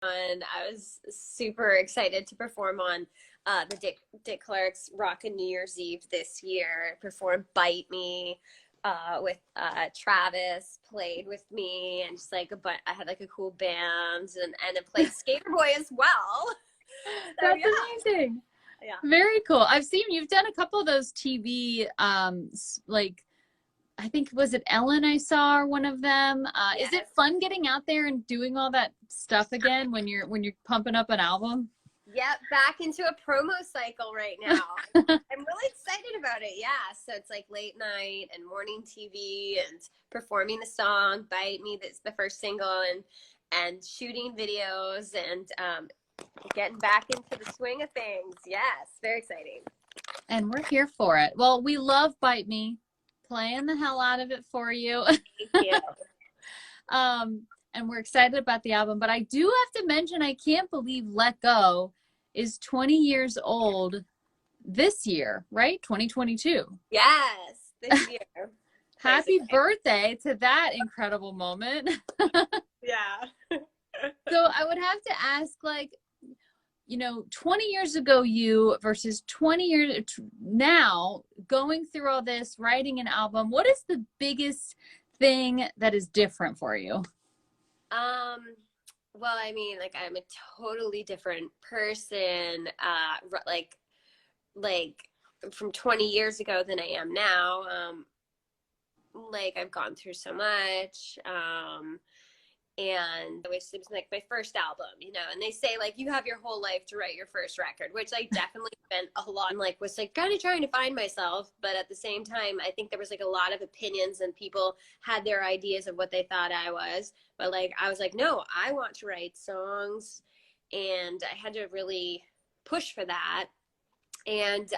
And I was super excited to perform on the Dick Clark's Rockin' New Year's Eve this year. Performed "Bite Me" with Travis, played with me, and just like I had like a cool band, and it played Skater Boy as well. So That's yeah, amazing. yeah. Very cool. I've seen you've done a couple of those TV, like I think was it Ellen I saw or one of them. Is it Yes. fun getting out there and doing all that stuff again when you're pumping up an album? Yep, back into a promo cycle right now. I'm really excited about it. Yeah, so it's like late night and morning TV and performing the song "Bite Me." That's the first single, and shooting videos and getting back into the swing of things. Yes, very exciting. And we're here for it. Well, we love Bite Me, playing the hell out of it for you. Thank you. And we're excited about the album. But I do have to mention, I can't believe Let Go is 20 years old this year, right? 2022. Yes, this year. Happy birthday to that incredible moment. Yeah. So I would have to ask, like, 20 years ago you versus 20 years now, going through all this, writing an album, what is the biggest thing that is different for you? Well, I mean, like I'm a totally different person, like from 20 years ago than I am now. Like I've gone through so much. And it was like my first album, and they say like you have your whole life to write your first record, which I definitely spent a lot, like was like kind of trying to find myself, but at the same time I think there was like a lot of opinions and people had their ideas of what they thought I was, but like I was like, no, I want to write songs, and I had to really push for that. And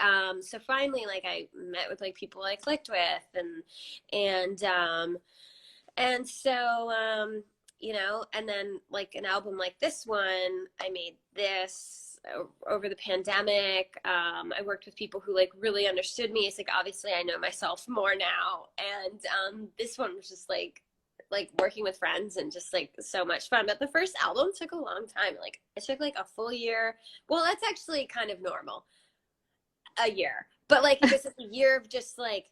so finally, like I met with like people I clicked with, and so and then like an album like this one, I made this over the pandemic. I worked with people who like really understood me. It's like obviously I know myself more now, and this one was just like working with friends and just like so much fun. But the first album took a long time. Like it took like a full year. Well, that's actually kind of normal, a year. But like it was a year of just like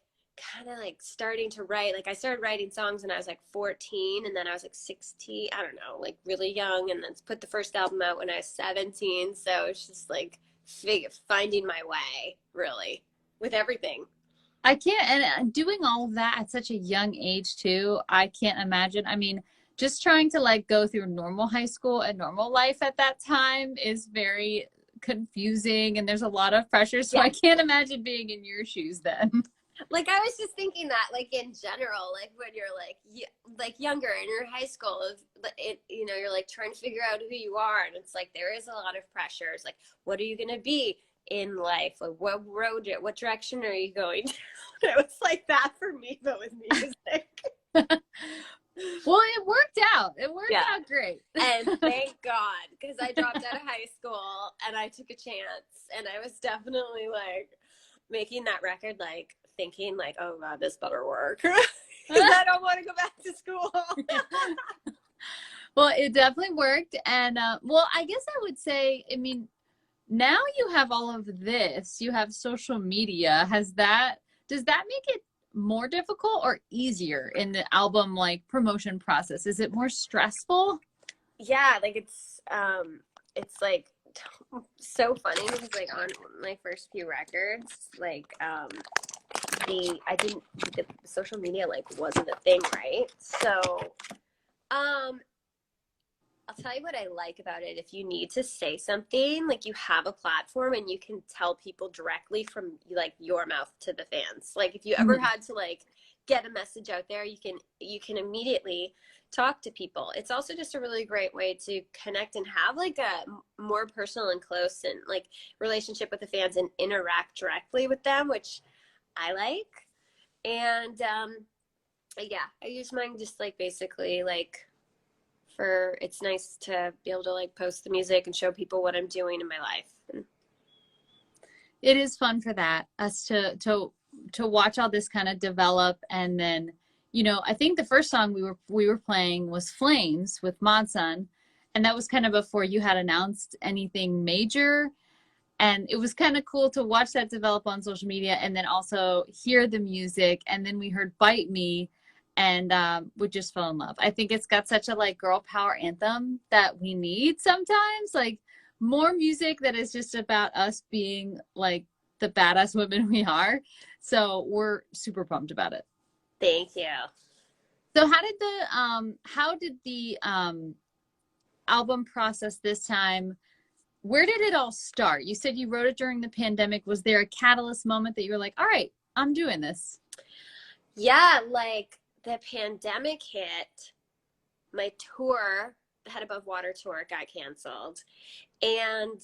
kind of like starting to write. Like I started writing songs when I was like 14, and then I was like 16, I don't know, like really young, and then put the first album out when I was 17. So it's just like finding my way really with everything. I can't, and doing all of that at such a young age too, I can't imagine. I mean, just trying to like go through normal high school and normal life at that time is very confusing, and there's a lot of pressure. So Yeah. I can't imagine being in your shoes then. Like I was just thinking that like in general, like when you're like younger in your high school, you're like trying to figure out who you are, and it's like there is a lot of pressures. Like what are you gonna be in life? Like what direction are you going to? It was like that for me, but with music. Well, it worked out. It worked out great. And thank God, because I dropped out of high school and I took a chance, and I was definitely like making that record, like thinking like, oh God, this better work. Because I don't want to go back to school. Well, it definitely worked. And well, I guess I would say, I mean, now you have all of this, you have social media. Does that make it more difficult or easier in the album like promotion process? Is it more stressful? Yeah, like it's like so funny because like on my first few records, like the social media like wasn't a thing, right? So I'll tell you what I like about it. If you need to say something, like you have a platform and you can tell people directly from like your mouth to the fans. Like if you ever had to like get a message out there, you can immediately talk to people. It's also just a really great way to connect and have like a more personal and close and like relationship with the fans and interact directly with them, which I like. And yeah, I use mine just like basically like it's nice to be able to like post the music and show people what I'm doing in my life. It is fun for that, us to watch all this kind of develop. And then, I think the first song we were playing was Flames with Monson. and that was kind of before you had announced anything major. And it was kind of cool to watch that develop on social media and then also hear the music. And then we heard Bite Me and we just fell in love. I think it's got such a like girl power anthem that we need sometimes, like more music that is just about us being like the badass women we are. So we're super pumped about it. Thank you. So how did the album process this time? Where did it all start? You said you wrote it during the pandemic. Was there a catalyst moment that you were like, all right, I'm doing this? Yeah, like the pandemic hit, my tour, the Head Above Water tour, got canceled. And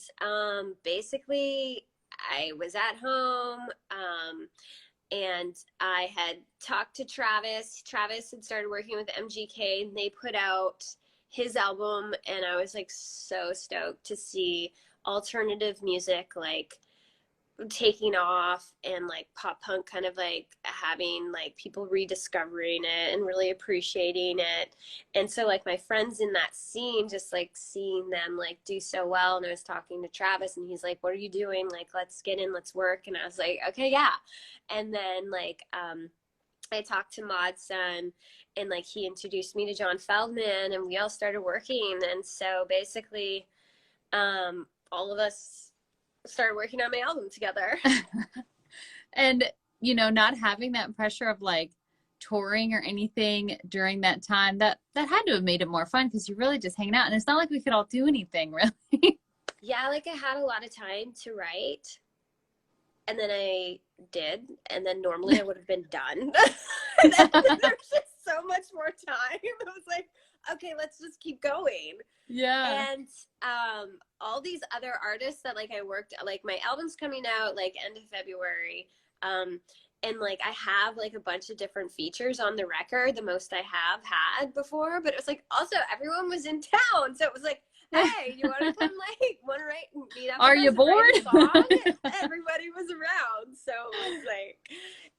basically, I was at home and I had talked to Travis. Travis had started working with MGK and they put out his album, and I was like so stoked to see alternative music like taking off and like pop punk kind of like having like people rediscovering it and really appreciating it. And so like my friends in that scene, just like seeing them like do so well, and I was talking to Travis and he's like, what are you doing, like let's get in, let's work. And I was like, okay, yeah. And then like I talked to Maud's son, and like he introduced me to John Feldman, and we all started working. And so basically all of us started working on my album together. And not having that pressure of like touring or anything during that time, that had to have made it more fun because you're really just hanging out, and it's not like we could all do anything really. Yeah, like I had a lot of time to write, and then I did, and then normally I would have been done. And then there's just so much more time. I was like, okay, let's just keep going. Yeah. And all these other artists that like I worked, like my album's coming out like end of February. And like I have like a bunch of different features on the record, the most I have had before, but it was like also everyone was in town. So it was like, hey, you want to come want to write and meet up? Are you bored? Everybody was around. So it was like,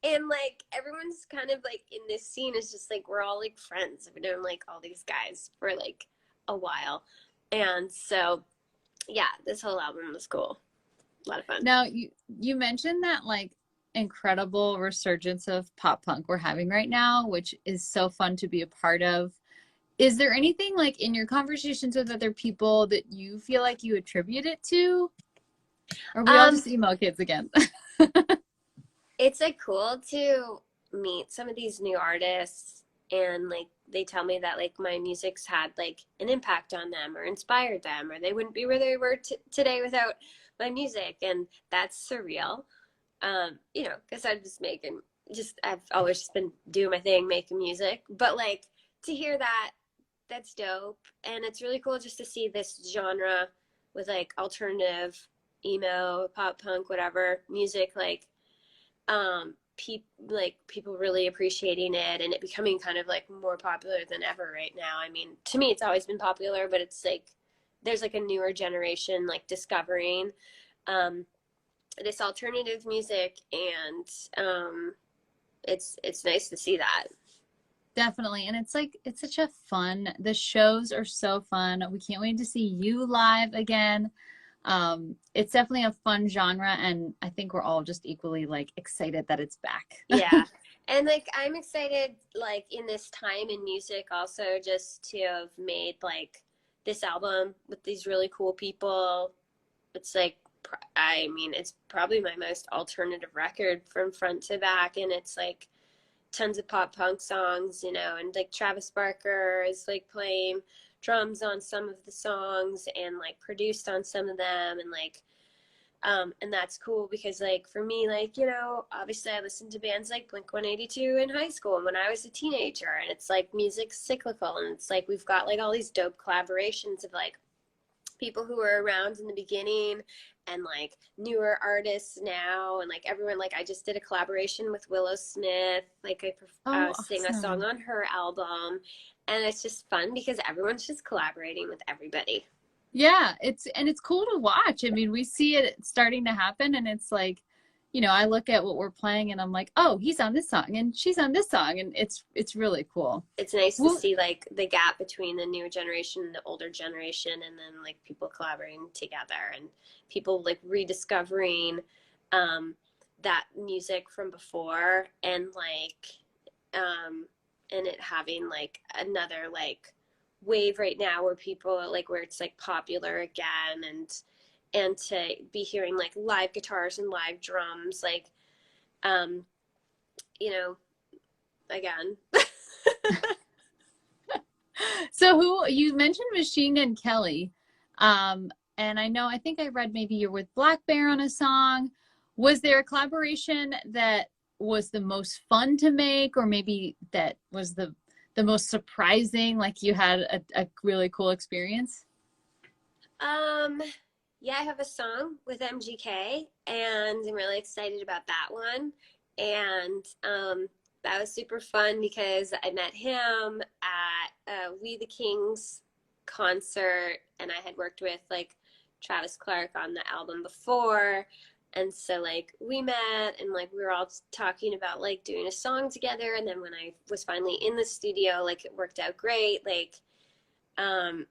and like everyone's kind of like in this scene is just like, we're all like friends. I've known like all these guys for like a while. And so, yeah, this whole album was cool. A lot of fun. Now you mentioned that like incredible resurgence of pop punk we're having right now, which is so fun to be a part of. Is there anything like in your conversations with other people that you feel like you attribute it to? Or are we all just emo kids again? It's like cool to meet some of these new artists, and like they tell me that like my music's had like an impact on them or inspired them, or they wouldn't be where they were today without my music. And that's surreal. Because I've always just been doing my thing, making music, but like to hear that, that's dope. And it's really cool just to see this genre with like alternative, emo, pop punk, whatever music, like people really appreciating it and it becoming kind of like more popular than ever right now. I mean, to me it's always been popular, but it's like there's like a newer generation like discovering this alternative music, and it's nice to see that. Definitely. And it's such a fun, the shows are so fun. We can't wait to see you live again. It's definitely a fun genre, and I think we're all just equally like excited that it's back. Yeah. And like I'm excited like in this time in music also just to have made like this album with these really cool people. It's like it's probably my most alternative record from front to back, and it's like tons of pop punk songs, and like Travis Barker is like playing drums on some of the songs and like produced on some of them, and like and that's cool because like for me, like obviously I listened to bands like Blink-182 in high school and when I was a teenager, and it's like music's cyclical, and it's like we've got like all these dope collaborations of like people who were around in the beginning and like newer artists now, and like everyone, like I just did a collaboration with Willow Smith, like I sing a song on her album, and it's just fun because everyone's just collaborating with everybody. Yeah, it's cool to watch. I mean, we see it starting to happen, and it's like, you know, I look at what we're playing and I'm like, oh, he's on this song and she's on this song, and it's really cool. It's nice to Well, see like the gap between the newer generation and the older generation, and then like people collaborating together and people like rediscovering um, that music from before, and like and it having like another like wave right now where people like where it's like popular again, and to be hearing like live guitars and live drums like um you know again. so who you mentioned Machine Gun Kelly, and I think I read maybe you're with Black Bear on a song. Was there a collaboration that was the most fun to make, or maybe that was the most surprising, like you had a really cool experience? um yeah, I have a song with MGK and I'm really excited about that one. And that was super fun because I met him at We the Kings concert, and I had worked with like Travis Clark on the album before. And so like we met and like we were all talking about like doing a song together, and then when I was finally in the studio, like it worked out great. Like um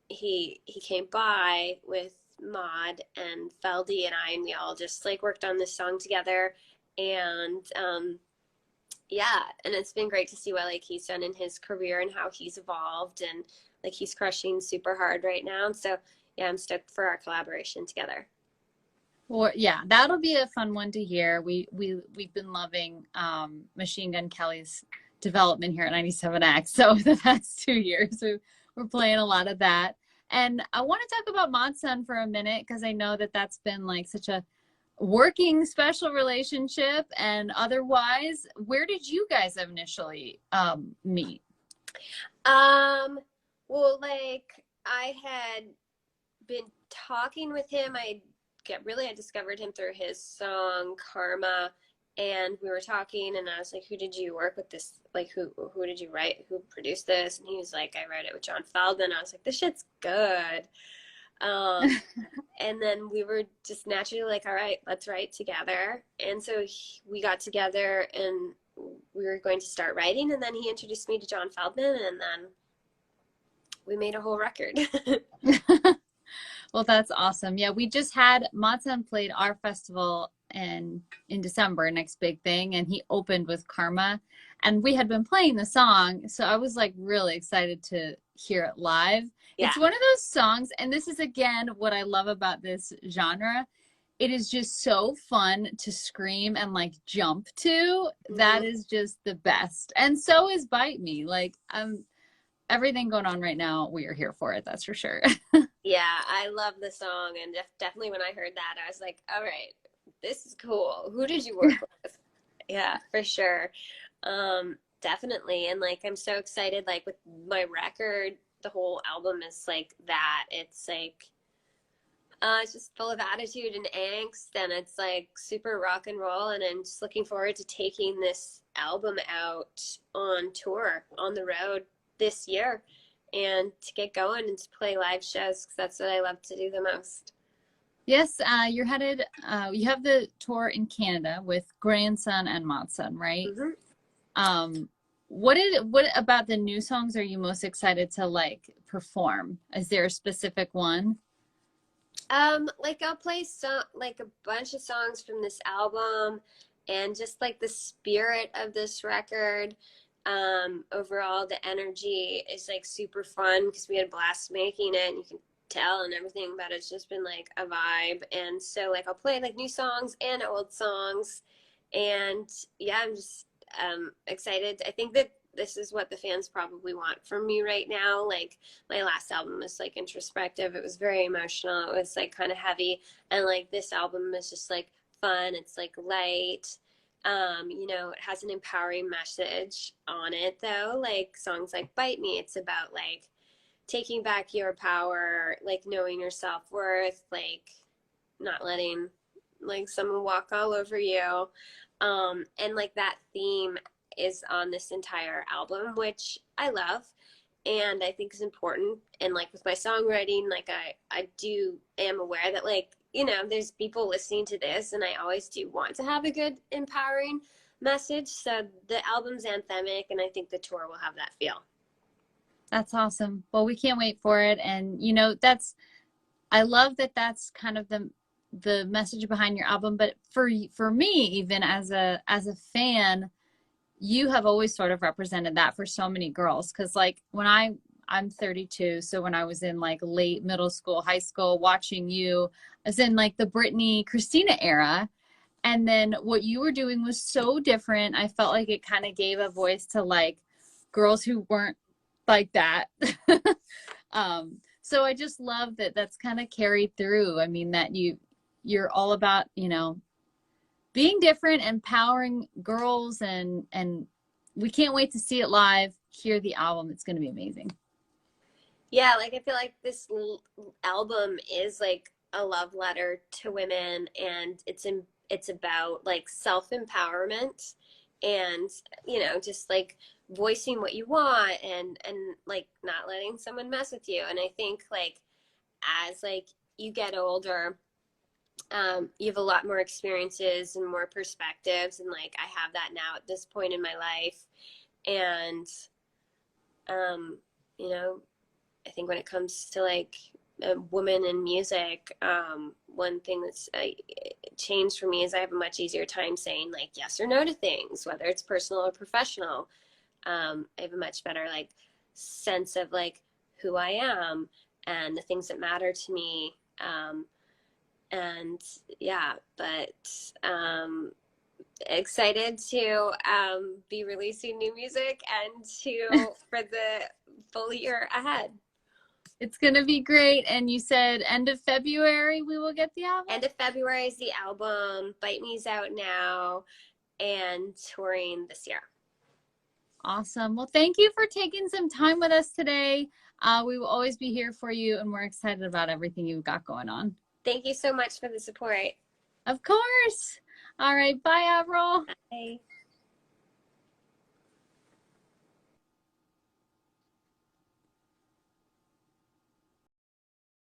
he came by with Maud and Feldy and I, and we all just like worked on this song together. And yeah, and it's been great to see what like he's done in his career and how he's evolved, and like he's crushing super hard right now. And so yeah, I'm stoked for our collaboration together. Well, yeah, that'll be a fun one to hear. We've been loving Machine Gun Kelly's development here at 97X. So the past 2 years, we're playing a lot of that. And I want to talk about Monson for a minute, because I know that that's been like such a working special relationship. And otherwise, where did you guys initially meet? Um, well, like I had been talking with him. I discovered him through his song Karma, and we were talking, and I was like, "Who did you work with this? Like, who did you write? Who produced this?" And he was like, "I wrote it with John Feldman." I was like, "This shit's good." Um, and then we were just naturally like, "All right, let's write together." And so we got together, and we were going to start writing, and then he introduced me to John Feldman, and then we made a whole record. Well, that's awesome. Yeah, we just had Matson played our festival in December, next big thing, and he opened with Karma, and we had been playing the song, so I was like really excited to hear it live. Yeah. It's one of those songs, and this is again what I love about this genre. It is just so fun to scream and like jump to. Mm-hmm. That is just the best. And so is Bite Me. Like everything going on right now, we are here for it, that's for sure. Yeah, I love the song, and definitely when I heard that, I was like, all right, this is cool. Who did you work with? Yeah, for sure. Definitely. And like, I'm so excited, like with my record, the whole album is like that. It's just full of attitude and angst, and it's like super rock and roll. And I'm just looking forward to taking this album out on tour, on the road this year, and to get going and to play live shows, because that's what I love to do the most. Yes, you're headed, you have the tour in Canada with Grandson and Matson, right? Mm-hmm. What about the new songs are you most excited to like perform? Is there a specific one? Like I'll play like a bunch of songs from this album, and just like the spirit of this record. Overall, the energy is like super fun because we had a blast making it, and you can tell, and everything about it's just been like a vibe. And so like I'll play like new songs and old songs, and yeah, I'm just excited. I think that this is what the fans probably want from me right now. Like my last album was like introspective. It was very emotional. It was like kind of heavy, and like this album is just like fun. It's like light. It has an empowering message on it though. Like songs like Bite Me, it's about like taking back your power, like knowing your self-worth, like not letting like someone walk all over you. And like that theme is on this entire album, which I love and I think is important. And like with my songwriting, like I am aware that like you know, there's people listening to this, and I always do want to have a good, empowering message. So the album's anthemic, and I think the tour will have that feel. That's awesome. Well, we can't wait for it. And you know, I love that that's kind of the message behind your album. But for me, even as a fan, you have always sort of represented that for so many girls. Because like when I'm 32, so when I was in like late middle school, high school, watching you, I was in like the Britney Christina era. And then what you were doing was so different. I felt like it kind of gave a voice to like girls who weren't like that. So I just love that that's kind of carried through. I mean, that you're all about, you know, being different, empowering girls, and we can't wait to see it live, hear the album. It's going to be amazing. Yeah, like I feel like this album is like a love letter to women, and it's about like self-empowerment, and you know, just like voicing what you want, and like not letting someone mess with you. And I think like as like you get older, you have a lot more experiences and more perspectives, and like I have that now at this point in my life. And you know, I think when it comes to like a woman in music, one thing that's changed for me is I have a much easier time saying like yes or no to things, whether it's personal or professional. I have a much better like sense of like who I am and the things that matter to me. And yeah, but excited to be releasing new music and to for the full year ahead. It's going to be great. And you said end of February we will get the album? End of February is the album. Bite Me's out now and touring this year. Awesome. Well, thank you for taking some time with us today. We will always be here for you, and we're excited about everything you've got going on. Thank you so much for the support. Of course. All right. Bye, Avril. Bye.